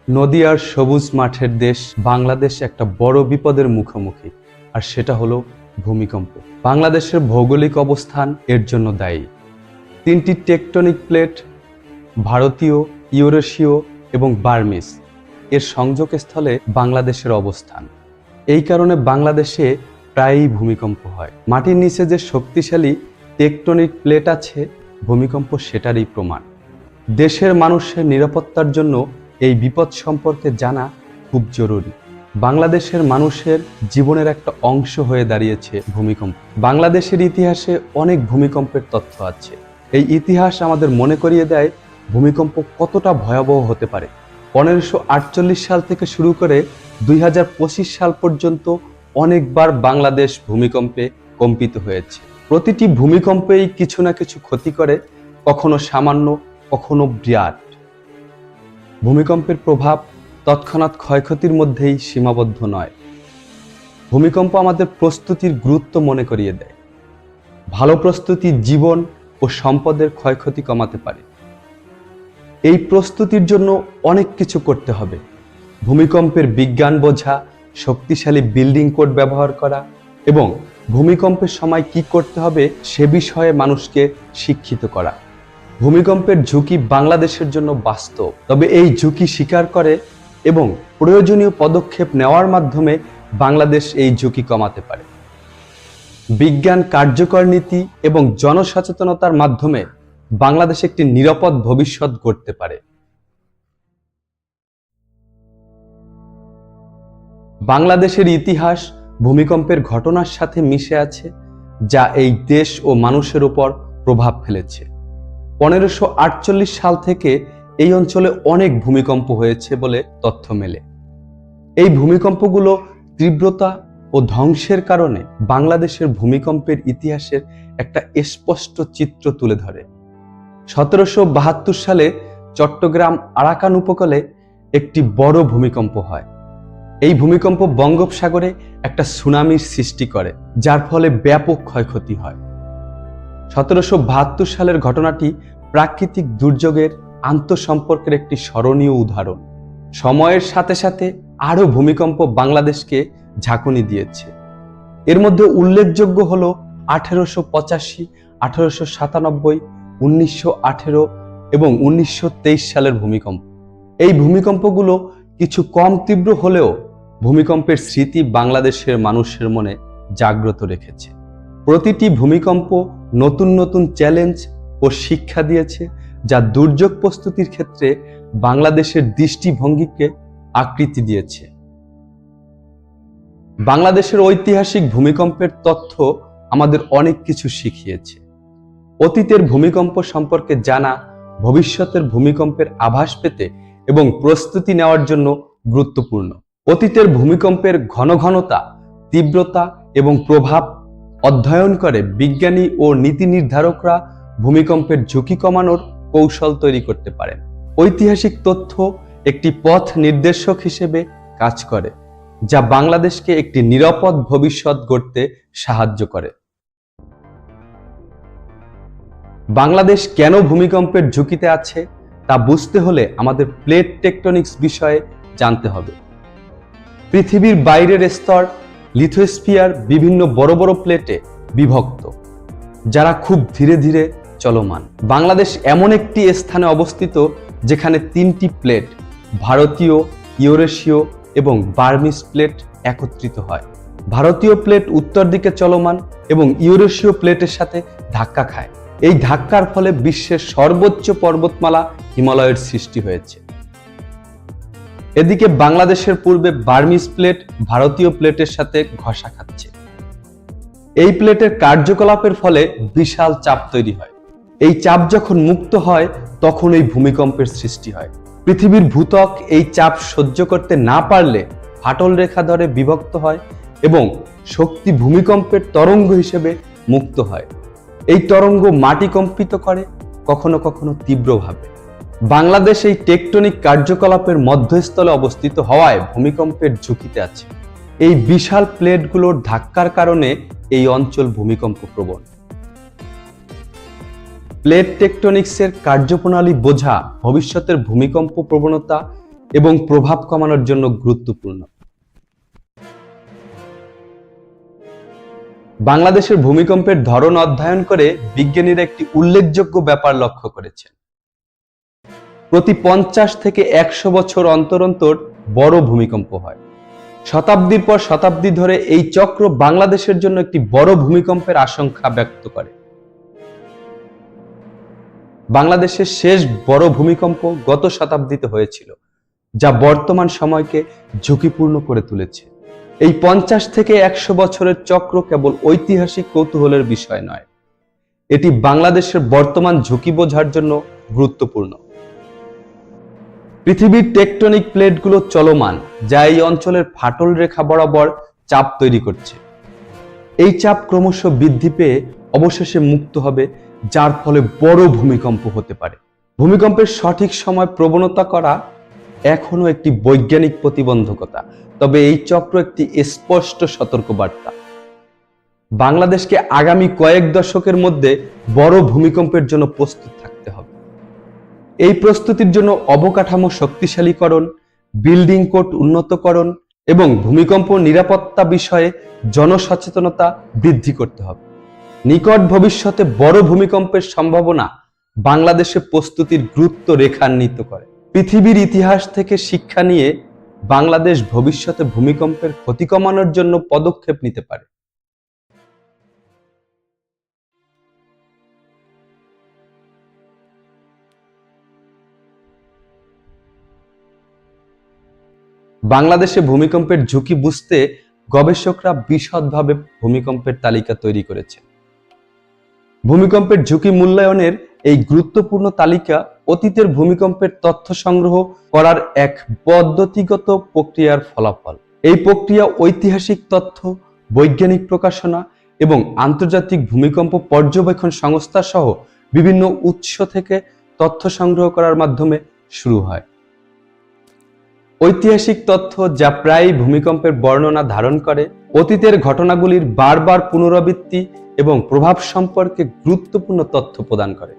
নদিয়ার সবুজ মাঠের দেশ বাংলাদেশ একটা বড় বিপদের মুখোমুখি, আর সেটা হলো ভূমিকম্প। বাংলাদেশের ভৌগোলিক অবস্থান এর জন্য দায়ী। তিনটি টেকটনিক প্লেট, ভারতীয়, ইউরেশীয় এবং বার্মিস, এর সংযোগস্থলে বাংলাদেশের অবস্থান। এই কারণে বাংলাদেশে প্রায়ই ভূমিকম্প হয়। মাটির নিচে যে শক্তিশালী টেকটনিক প্লেট আছে, ভূমিকম্প সেটারই প্রমাণ। দেশের মানুষের নিরাপত্তার জন্য এই বিপদ সম্পর্কে জানা খুব জরুরি। বাংলাদেশের মানুষের জীবনের একটা অংশ হয়ে দাঁড়িয়েছে ভূমিকম্প। বাংলাদেশের ইতিহাসে অনেক ভূমিকম্পের তথ্য আছে। এই ইতিহাস আমাদের মনে করিয়ে দেয় ভূমিকম্প কতটা ভয়াবহ হতে পারে। 1548 সাল থেকে শুরু করে 2025 সাল পর্যন্ত অনেকবার বাংলাদেশ ভূমিকম্পে কম্পিত হয়েছে। প্রতিটি ভূমিকম্পেই কিছু না কিছু ক্ষতি করে, কখনো সামান্য, কখনো বিরাট। ভূমিকম্পের প্রভাব তৎক্ষণাৎ ক্ষয়ক্ষতির মধ্যেই সীমাবদ্ধ নয়। ভূমিকম্প আমাদের প্রস্তুতির গুরুত্ব মনে করিয়ে দেয়। ভালো প্রস্তুতি জীবন ও সম্পদের ক্ষয়ক্ষতি কমাতে পারে। এই প্রস্তুতির জন্য অনেক কিছু করতে হবে। ভূমিকম্পের বিজ্ঞান বোঝা, শক্তিশালী বিল্ডিং কোড ব্যবহার করা এবং ভূমিকম্পের সময় কি করতে হবে সে বিষয়ে মানুষকে শিক্ষিত করা। ভূমিকম্পের ঝুঁকি বাংলাদেশের জন্য বাস্তব, তবে এই ঝুঁকি স্বীকার করে এবং প্রয়োজনীয় পদক্ষেপ নেওয়ার মাধ্যমে বাংলাদেশ এই ঝুঁকি কমাতে পারে। বিজ্ঞান, কার্যকর নীতি এবং জনসচেতনতার মাধ্যমে বাংলাদেশ একটি নিরাপদ ভবিষ্যৎ গড়তে পারে। বাংলাদেশের ইতিহাস ভূমিকম্পের ঘটনার সাথে মিশে আছে, যা এই দেশ ও মানুষের উপর প্রভাব ফেলেছে। 1548 সাল থেকে এই অঞ্চলে অনেক ভূমিকম্প হয়েছে বলে তথ্য মেলে। এই ভূমিকম্পগুলো তীব্রতা ও ধ্বংসের কারণে বাংলাদেশের ভূমিকম্পের ইতিহাসের একটা স্পষ্ট চিত্র তুলে ধরে। 1772 সালে চট্টগ্রাম আরাকান উপকূলে একটি বড় ভূমিকম্প হয়। এই ভূমিকম্প বঙ্গোপসাগরে একটা সুনামির সৃষ্টি করে, যার ফলে ব্যাপক ক্ষয়ক্ষতি হয়। 1772 সালের ঘটনাটি প্রাকৃতিক দুর্যোগের আন্তঃসম্পর্কের একটি স্মরণীয় উদাহরণ। সময়ের সাথে সাথে আরও ভূমিকম্প বাংলাদেশকে ঝাঁকুনি দিয়েছে। এর মধ্যে উল্লেখযোগ্য হল 1885, 1897, 1918 এবং 1923 সালের ভূমিকম্প। এই ভূমিকম্পগুলো কিছু কম তীব্র হলেও ভূমিকম্পের স্মৃতি বাংলাদেশের মানুষের মনে জাগ্রত রেখেছে। প্রতিটি ভূমিকম্প নতুন নতুন চ্যালেঞ্জ ও শিক্ষা দিয়েছে, যা দুর্যোগ প্রস্তুতির ক্ষেত্রে বাংলাদেশের দৃষ্টিভঙ্গিকে আকৃতি দিয়েছে। বাংলাদেশের ঐতিহাসিক ভূমিকম্পের তথ্য আমাদের অনেক কিছু শিখিয়েছে। অতীতের ভূমিকম্প সম্পর্কে জানা ভবিষ্যতের ভূমিকম্পের আভাস পেতে এবং প্রস্তুতি নেওয়ার জন্য গুরুত্বপূর্ণ। অতীতের ভূমিকম্পের ঘনতা, তীব্রতা এবং প্রভাব অধ্যয়ন করে বিজ্ঞানী ও নীতি নির্ধারকরা ভূমিকম্পের ঝুঁকি কমানোর কৌশল তৈরি করতে পারেন। ঐতিহাসিক তথ্য একটি পথ নির্দেশক হিসেবে কাজ করে, যা বাংলাদেশকে একটি নিরাপদ ভবিষ্যৎ গড়তে সাহায্য করে। বাংলাদেশ কেন ভূমিকম্পের ঝুঁকিতে আছে তা বুঝতে হলে আমাদের প্লেট টেকটনিক্স বিষয়ে জানতে হবে। পৃথিবীর বাইরের স্তর লিথোস্ফিয়ার বিভিন্ন বড় বড় প্লেটে বিভক্ত, যারা খুব ধীরে ধীরে চলমান। বাংলাদেশ এমন একটি স্থানে অবস্থিত যেখানে তিনটি প্লেট, ভারতীয়, ইউরেশীয় এবং বার্মিস প্লেট একত্রিত হয়। ভারতীয় প্লেট উত্তর দিকে চলমান এবং ইউরেশীয় প্লেটের সাথে ধাক্কা খায়। এই ধাক্কার ফলে বিশ্বের সর্বোচ্চ পর্বতমালা হিমালয়ের সৃষ্টি হয়েছে। এদিকে বাংলাদেশের পূর্বে বার্মিস প্লেট ভারতীয় প্লেটের সাথে ঘষা খাচ্ছে। এই প্লেটের কার্যকলাপের ফলে বিশাল চাপ তৈরি হয়। এই চাপ যখন মুক্ত হয় তখন এই ভূমিকম্পের সৃষ্টি হয়। পৃথিবীর ভূত্বক এই চাপ সহ্য করতে না পারলে ফাটল রেখা ধরে বিভক্ত হয় এবং শক্তি ভূমিকম্পের তরঙ্গ হিসেবে মুক্ত হয়। এই তরঙ্গ মাটি কম্পিত করে, কখনো কখনো তীব্রভাবে। বাংলাদেশ এই টেকটনিক কার্যকলাপের মধ্যস্থলে অবস্থিত হওয়ায় ভূমিকম্পের ঝুঁকিতে আছে। এই বিশাল প্লেটগুলোর ধাক্কার কারণে এই অঞ্চল ভূমিকম্প প্রবণ। প্লেট টেকটনিক্সের কার্যপ্রণালী বোঝা ভবিষ্যতের ভূমিকম্প প্রবণতা এবং প্রভাব কমানোর জন্য গুরুত্বপূর্ণ। বাংলাদেশের ভূমিকম্পের ধরন অধ্যয়ন করে বিজ্ঞানীরা একটি উল্লেখযোগ্য ব্যাপার লক্ষ্য করেছেন। প্রতি 50 থেকে 100 বছর অন্তর অন্তর বড় ভূমিকম্প হয়। শতাব্দীর পর শতাব্দী ধরে এই চক্র বাংলাদেশের জন্য একটি বড় ভূমিকম্পের আশঙ্কা ব্যক্ত করে। বাংলাদেশের শেষ বড় ভূমিকম্প গত শতাব্দীতে হয়েছিল, যা বর্তমান সময়কে ঝুঁকিপূর্ণ করে তুলেছে। এই 50 থেকে 100 বছরের চক্র কেবল ঐতিহাসিক কৌতূহলের বিষয় নয়, এটি বাংলাদেশের বর্তমান ঝুঁকি বোঝার জন্য গুরুত্বপূর্ণ। পৃথিবীর টেকটনিক প্লেটগুলো চলমান, যা এই অঞ্চলের ফাটল রেখা বরাবর চাপ তৈরি করছে। এই চাপ ক্রমশ বৃদ্ধি পেয়ে অবশেষে মুক্ত হবে, যার ফলে বড় ভূমিকম্প হতে পারে। ভূমিকম্পের সঠিক সময় প্রবণতা করা এখনো একটি বৈজ্ঞানিক প্রতিবন্ধকতা, তবে এই চক্র একটি স্পষ্ট সতর্কবার্তা। বাংলাদেশকে আগামী কয়েক দশকের মধ্যে বড় ভূমিকম্পের জন্য প্রস্তুত থাকতে হবে। এই প্রস্তুতির জন্য অবকাঠামো শক্তিশালীকরণ, বিল্ডিং কোড উন্নতকরণ এবং ভূমিকম্প নিরাপত্তা বিষয়ে জনসচেতনতা বৃদ্ধি করতে হবে। নিকট ভবিষ্যতে বড় ভূমিকম্পের সম্ভাবনা বাংলাদেশে প্রস্তুতির গুরুত্ব রেখান্বিত করে। পৃথিবীর ইতিহাস থেকে শিক্ষা নিয়ে বাংলাদেশ ভবিষ্যতে ভূমিকম্পের ক্ষতি কমানোর জন্য পদক্ষেপ নিতে পারে। বাংলাদেশে ভূমিকম্পের ঝুঁকি বুঝতে গবেষকরা বিশদভাবে ভূমিকম্পের তালিকা তৈরি করেছে। ভূমিকম্পের ঝুঁকি মূল্যায়নের এই গুরুত্বপূর্ণ তালিকা অতীতের ভূমিকম্পের তথ্য সংগ্রহ করার এক পদ্ধতিগত প্রক্রিয়ার ফলাফল। এই প্রক্রিয়া ঐতিহাসিক তথ্য, বৈজ্ঞানিক প্রকাশনা এবং আন্তর্জাতিক ভূমিকম্প পর্যবেক্ষণ সংস্থা সহ বিভিন্ন উৎস থেকে তথ্য সংগ্রহ করার মাধ্যমে শুরু হয়। ঐতিহাসিক তথ্য, যা প্রায়ই ভূমিকম্পের বর্ণনা ধারণ করে, অতীতের ঘটনাগুলির বারবার পুনরাবৃত্তি এবং প্রভাব সম্পর্কে গুরুত্বপূর্ণ তথ্য প্রদান করে।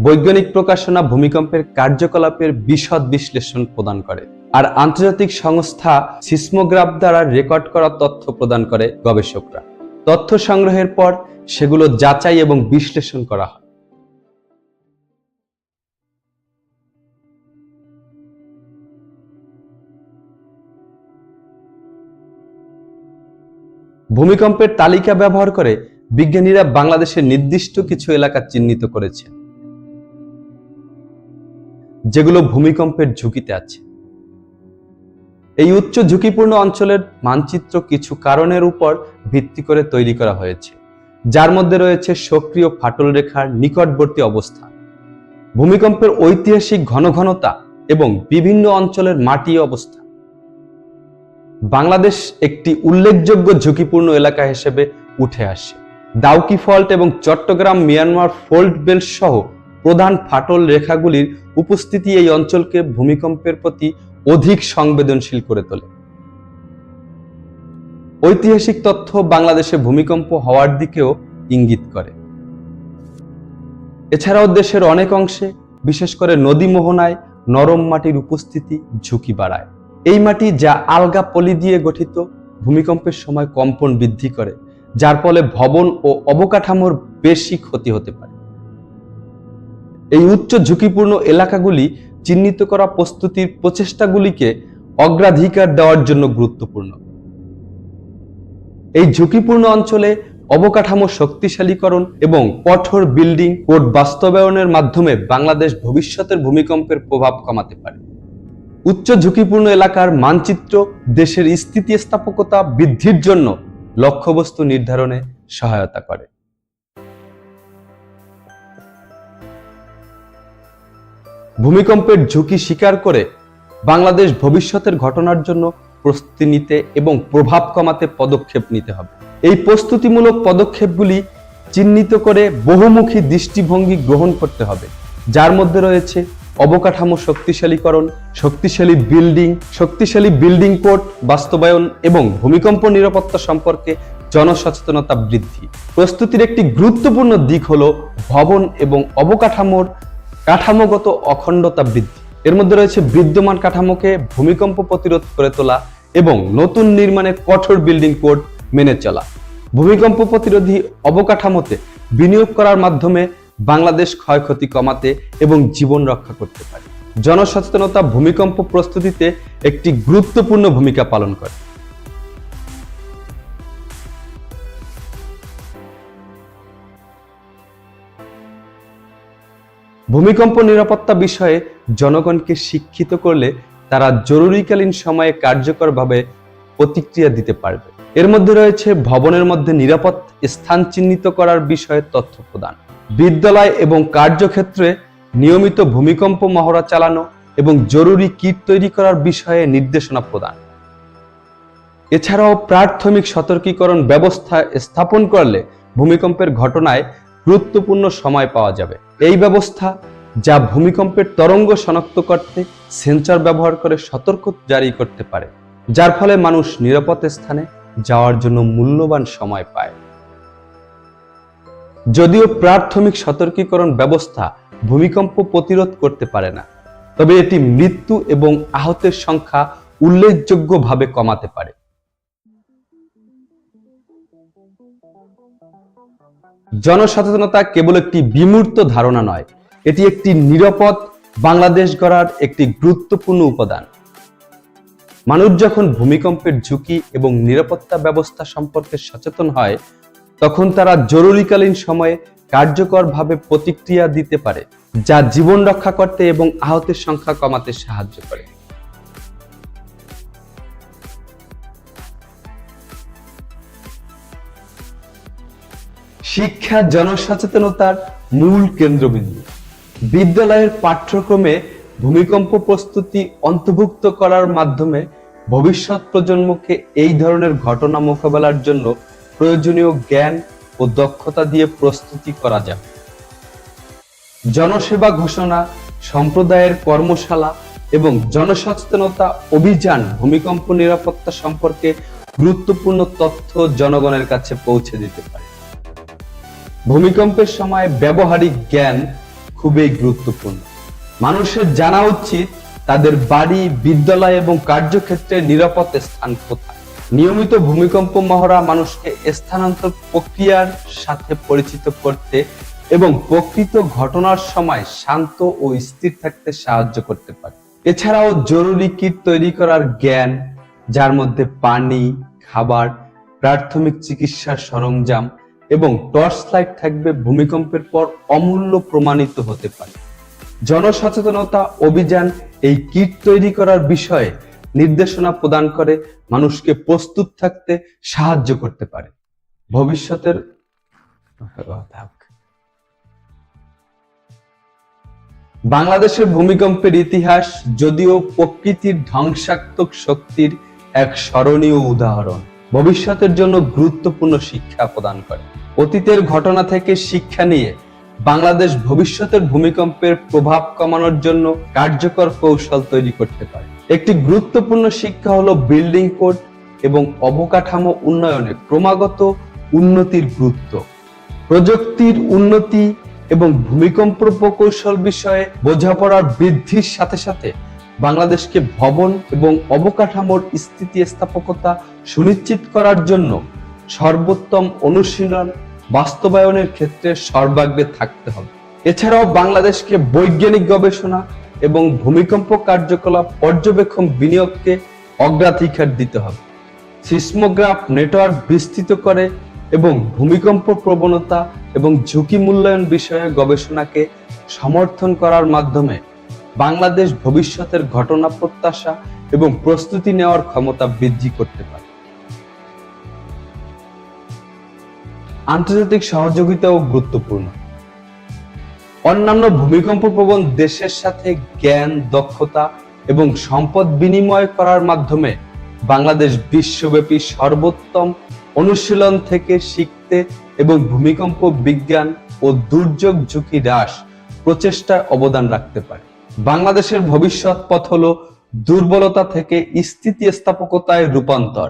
বৈজ্ঞানিক প্রকাশনা ভূমিকম্পের কার্যকলাপের বিশদ বিশ্লেষণ প্রদান করে, আর আন্তর্জাতিক সংস্থা সিসমোগ্রাফ দ্বারা রেকর্ড করা তথ্য প্রদান করে গবেষকরা। তথ্য সংগ্রহের পর সেগুলো যাচাই এবং বিশ্লেষণ করা হয়। ভূমিকম্পের তালিকা ব্যবহার করে বিজ্ঞানীরা বাংলাদেশের নির্দিষ্ট কিছু এলাকা চিহ্নিত করেছে, যেগুলো ভূমিকম্পের ঝুঁকিতে আছে। এই উচ্চ ঝুঁকিপূর্ণ অঞ্চলের মানচিত্র কিছু কারণের উপর ভিত্তি করে তৈরি করা হয়েছে, যার মধ্যে রয়েছে সক্রিয় ফাটল রেখার নিকটবর্তী অবস্থান, ভূমিকম্পের ঐতিহাসিক ঘনঘনতা এবং বিভিন্ন অঞ্চলের মাটি অবস্থা। বাংলাদেশ একটি উল্লেখযোগ্য ঝুঁকিপূর্ণ এলাকা হিসেবে উঠে আসে। দাউকি ফল্ট এবং চট্টগ্রাম মিয়ানমার ফল্ট বেল্ট সহ প্রধান ফাটল রেখাগুলির উপস্থিতি এই অঞ্চলকে ভূমিকম্পের প্রতি অধিক সংবেদনশীল করে তোলে। ঐতিহাসিক তথ্য বাংলাদেশে ভূমিকম্প হওয়ার দিকেও ইঙ্গিত করে। এছাড়াও দেশের অনেক অংশে, বিশেষ করে নদী মোহনায়, নরম মাটির উপস্থিতি ঝুঁকি বাড়ায়। এই মাটি, যা আলগা পলি দিয়ে গঠিত, ভূমিকম্পের সময় কম্পন বৃদ্ধি করে, যার ফলে ভবন ও অবকাঠামোর বেশি ক্ষতি হতে পারে। এই উচ্চ ঝুঁকিপূর্ণ এলাকাগুলি চিহ্নিত করা প্রস্তুতির প্রচেষ্টাগুলিকে অগ্রাধিকার দেওয়ার জন্য গুরুত্বপূর্ণ। এই ঝুঁকিপূর্ণ অঞ্চলে অবকাঠামো শক্তিশালীকরণ এবং কঠোর বিল্ডিং কোড বাস্তবায়নের মাধ্যমে বাংলাদেশ ভবিষ্যতের ভূমিকম্পের প্রভাব কমাতে পারে। উচ্চ ঝুঁকিপূর্ণ এলাকার মানচিত্র দেশের স্থিতিস্থাপকতা বৃদ্ধির জন্য লক্ষ্যবস্তু নির্ধারণে সহায়তা করে। ভূমিকম্পের ঝুঁকি স্বীকার করে বাংলাদেশ ভবিষ্যতের ঘটনার জন্য প্রস্তুতি নিতে এবং প্রভাব কমাতে পদক্ষেপ নিতে হবে। এই প্রস্তুতিমূলক পদক্ষেপগুলি চিহ্নিত করে বহুমুখী দৃষ্টিভঙ্গি গ্রহণ করতে হবে, যার মধ্যে রয়েছে অবকাঠামো শক্তিশালীকরণ, শক্তিশালী বিল্ডিং কোড বাস্তবায়ন এবং ভূমিকম্প নিরাপত্তা সম্পর্কে জনসচেতনতা বৃদ্ধি। প্রস্তুতির একটি গুরুত্বপূর্ণ দিক হলো ভবন এবং অবকাঠামোর কাঠামোগত অখণ্ডতা বৃদ্ধি। এর মধ্যে রয়েছে বিদ্যমান কাঠামোকে ভূমিকম্প প্রতিরোধ করে তোলা এবং নতুন নির্মাণে কঠোর বিল্ডিং কোড মেনে চলা। ভূমিকম্প প্রতিরোধী অবকাঠামোতে বিনিয়োগ করার মাধ্যমে বাংলাদেশ ক্ষয়ক্ষতি কমাতে এবং জীবন রক্ষা করতে পারে। জনসচেতনতা ভূমিকম্প প্রস্তুতিতে একটি গুরুত্বপূর্ণ ভূমিকা পালন করে। ভূমিকম্প নিরাপত্তা বিষয়ে জনগণকে শিক্ষিত করলে তারা জরুরিকালীন সময়ে কার্যকরভাবে প্রতিক্রিয়া দিতে পারবে। এর মধ্যে রয়েছে ভবনের মধ্যে নিরাপদ স্থান চিহ্নিত করার বিষয়ে তথ্য প্রদান, বিদ্যালয় এবং কার্যক্ষেত্রে নিয়মিত ভূমিকম্প মহড়া চালানো এবং জরুরি কিট তৈরি করার বিষয়ে নির্দেশনা প্রদান। এছাড়াও প্রাথমিক সতর্কীকরণ ব্যবস্থা স্থাপন করলে ভূমিকম্পের ঘটনায় গুরুত্বপূর্ণ সময় পাওয়া যাবে। এই ব্যবস্থা, যা ভূমিকম্পের তরঙ্গ শনাক্ত করতে সেন্সর ব্যবহার করে সতর্ক জারি করতে পারে, যার ফলে মানুষ নিরাপদ স্থানে যাওয়ার জন্য মূল্যবান সময় পায়। যদিও প্রাথমিক সতর্কীকরণ ব্যবস্থা ভূমিকম্প প্রতিরোধ করতে পারে না, তবে এটি মৃত্যু এবং আহতের সংখ্যা উল্লেখযোগ্যভাবে কমাতে পারে। জনসচেতনতা কেবল একটি বিমূর্ত ধারণা নয়, এটি একটি নিরাপদ বাংলাদেশ গড়ার একটি গুরুত্বপূর্ণ উপাদান। মানুষ যখন ভূমিকম্পের ঝুঁকি এবং নিরাপত্তা ব্যবস্থা সম্পর্কে সচেতন হয়, তখন তারা জরুরিকালীন সময়ে কার্যকরভাবে প্রতিক্রিয়া দিতে পারে, যা জীবন রক্ষা করতে এবং আহতের সংখ্যা কমাতে সাহায্য করে। শিক্ষা জনসচেতনতার মূল কেন্দ্রবিন্দু। বিদ্যালয়ের পাঠ্যক্রমে ভূমিকম্প প্রস্তুতি অন্তর্ভুক্ত করার মাধ্যমে ভবিষ্যৎ প্রজন্মকে এই ধরনের ঘটনা মোকাবেলার জন্য প্রয়োজনীয় জ্ঞান ও দক্ষতা দিয়ে প্রস্তুতি করা যাবে। জনসেবা ঘোষণা, সম্প্রদায়ের কর্মশালা এবং জনসচেতনতা অভিযান ভূমিকম্প নিরাপত্তা সম্পর্কে গুরুত্বপূর্ণ তথ্য জনগণের কাছে পৌঁছে দিতে পারে। ভূমিকম্পের সময় ব্যবহারিক জ্ঞান খুবই গুরুত্বপূর্ণ। মানুষের জানা উচিত তাদের বাড়ি, বিদ্যালয় এবং কার্যক্ষেত্রে নিরাপদ স্থান কোথায়। নিয়মিত ভূমিকম্প মহড়া মানুষকে স্থানান্তর প্রক্রিয়ার সাথে পরিচিত করতে এবং প্রকৃত ঘটনার সময় শান্ত ও স্থির থাকতে সাহায্য করতে পারে। এছাড়াও জরুরি কিট তৈরি করার জ্ঞান, যার মধ্যে পানি, খাবার, প্রাথমিক চিকিৎসার সরঞ্জাম এবং টর্চ লাইট থাকবে, ভূমিকম্পের পর অমূল্য প্রমাণিত হতে পারে। জনসচেতনতা অভিযান এই কিট তৈরি করার বিষয়ে নির্দেশনা প্রদান করে মানুষকে প্রস্তুত থাকতে সাহায্য করতে পারে। ভবিষ্যতের বাংলাদেশের ভূমিকম্পের ইতিহাস যদিও প্রকৃতির ধ্বংসাত্মক শক্তির এক স্মরণীয় উদাহরণ, ভবিষ্যতের জন্য গুরুত্বপূর্ণ শিক্ষা প্রদান করে। অতীতের ঘটনা থেকে শিক্ষা নিয়ে বাংলাদেশ ভবিষ্যতের ভূমিকম্পের প্রভাব কমানোর জন্য কার্যকর কৌশল তৈরি করতে পারে। একটি গুরুত্বপূর্ণ শিক্ষা হলো বিল্ডিং কোড এবং অবকাঠামো উন্নয়নে ক্রমাগত উন্নতির গুরুত্ব। প্রযুক্তির উন্নতি এবং ভূমিকম্প প্রকৌশল বিষয়ে বোঝাপড়ার বৃদ্ধির সাথে সাথে বাংলাদেশকে ভবন এবং অবকাঠামোর স্থিতিস্থাপকতা সুনিশ্চিত করার জন্য সর্বোত্তম অনুশীলন বাস্তবায়নের ক্ষেত্রে সর্বাগ্রে থাকতে হবে। এছাড়াও বাংলাদেশকে বৈজ্ঞানিক গবেষণা এবং ভূমিকম্প কার্যকলাপ পর্যবেক্ষণ বিনিয়োগকে অগ্রাধিকার দিতে হবে। সিসমোগ্রাফ নেটওয়ার্ক বিস্তৃত করে এবং ভূমিকম্প প্রবণতা এবং ঝুঁকি মূল্যায়ন বিষয়ে গবেষণাকে সমর্থন করার মাধ্যমে বাংলাদেশ ভবিষ্যতের ঘটনা প্রত্যাশা এবং প্রস্তুতি নেওয়ার ক্ষমতা বৃদ্ধি করতে পারে। আন্তর্জাতিক সহযোগিতাও গুরুত্বপূর্ণ। অন্যান্য ভূমিকম্প প্রবণ দেশের সাথে জ্ঞান, দক্ষতা এবং সম্পদ বিনিময় করার মাধ্যমে বাংলাদেশ বিশ্বব্যাপী সর্বোত্তম অনুশীলন থেকে শিখতে এবং ভূমিকম্প বিজ্ঞান ও দুর্যোগ ঝুঁকি হ্রাস প্রচেষ্টায় অবদান রাখতে পারে। বাংলাদেশের ভবিষ্যৎ পথ হলো দুর্বলতা থেকে স্থিতিস্থাপকতায় রূপান্তর।